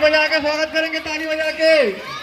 बजा के स्वागत करेंगे, ताली बजा के।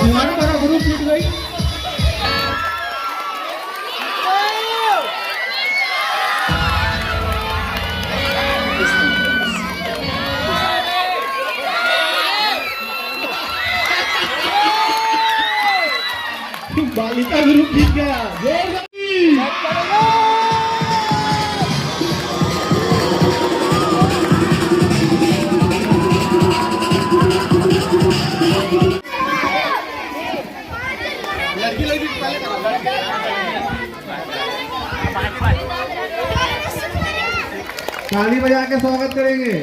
हमारा ग्रुप जीत गई। बालिका ग्रुप जीत गया। ताली बजा के स्वागत करेंगे।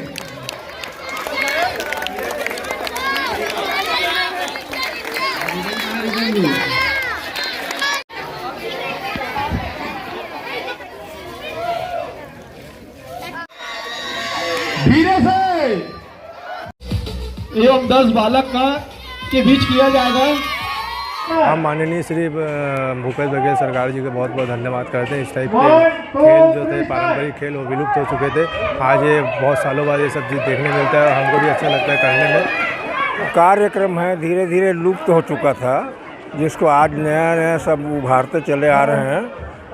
धीरे से एवं 10 बालक का के बीच किया जाएगा। हम माननीय श्री भूपेश बघेल सरकार जी का बहुत बहुत धन्यवाद करते हैं। इस टाइप के खेल जो थे, पारंपरिक खेल, वो विलुप्त हो चुके थे। आज ये बहुत सालों बाद ये सब चीज़ देखने मिलता है और हमको भी अच्छा लगता है करने में। कार्यक्रम है धीरे धीरे लुप्त हो चुका था, जिसको आज नया नया सब उभारते चले आ रहे हैं।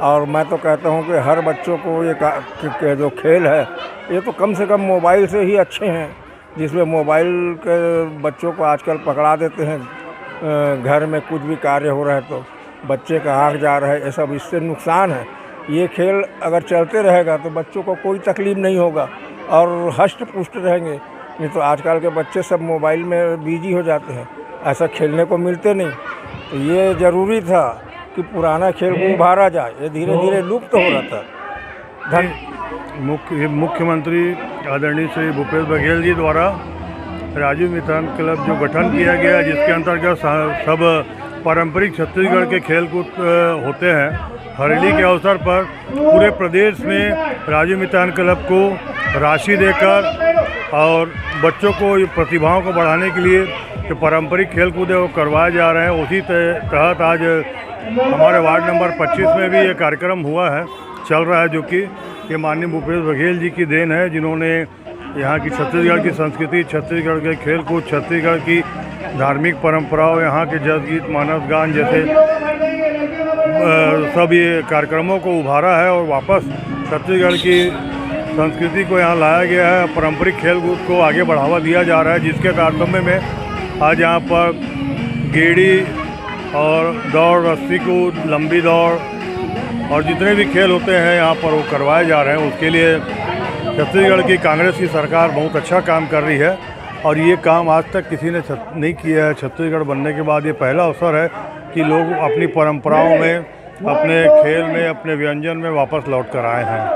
और मैं तो कहता हूँ कि हर बच्चों को ये जो खेल है, ये तो कम से कम मोबाइल से ही अच्छे हैं, जिसमें मोबाइल के बच्चों को आजकल पकड़ा देते हैं। घर में कुछ भी कार्य हो रहा है तो बच्चे का आँख जा रहा है, ये सब इससे नुकसान है। ये खेल अगर चलते रहेगा तो बच्चों को कोई तकलीफ़ नहीं होगा और हष्ट पुष्ट रहेंगे। नहीं तो आजकल के बच्चे सब मोबाइल में बिजी हो जाते हैं, ऐसा खेलने को मिलते नहीं। तो ये ज़रूरी था कि पुराना खेल को उभारा जाए, ये धीरे धीरे लुप्त हो रहा था। मुख्यमंत्री आदरणीय श्री भूपेश बघेल जी द्वारा राजीव मितान क्लब जो गठन किया गया, जिसके अंतर्गत सब पारंपरिक छत्तीसगढ़ के खेल कूद होते हैं। हरेली के अवसर पर पूरे प्रदेश में राजीव मितान क्लब को राशि देकर और बच्चों को ये प्रतिभाओं को बढ़ाने के लिए जो पारंपरिक खेल कूद है वो करवाए जा रहे हैं। उसी तहत आज हमारे वार्ड नंबर 25 में भी ये कार्यक्रम हुआ है, चल रहा है, जो कि ये माननीय भूपेश बघेल जी की देन है, जिन्होंने यहाँ की छत्तीसगढ़ की संस्कृति, छत्तीसगढ़ के खेल कूद, छत्तीसगढ़ की धार्मिक परंपराओं, यहाँ के जस गीत, मानस गान जैसे सब ये कार्यक्रमों को उभारा है और वापस छत्तीसगढ़ की संस्कृति को यहाँ लाया गया है। पारंपरिक खेल कूद को आगे बढ़ावा दिया जा रहा है, जिसके तारतम्य में आज यहाँ पर गेड़ी और दौड़, रस्सी कूद, लंबी दौड़ और जितने भी खेल होते हैं यहाँ पर वो करवाए जा रहे हैं। उसके लिए छत्तीसगढ़ की कांग्रेस की सरकार बहुत अच्छा काम कर रही है और ये काम आज तक किसी ने नहीं किया है। छत्तीसगढ़ बनने के बाद ये पहला अवसर है कि लोग अपनी परंपराओं में, अपने खेल में, अपने व्यंजन में वापस लौट कर आए हैं।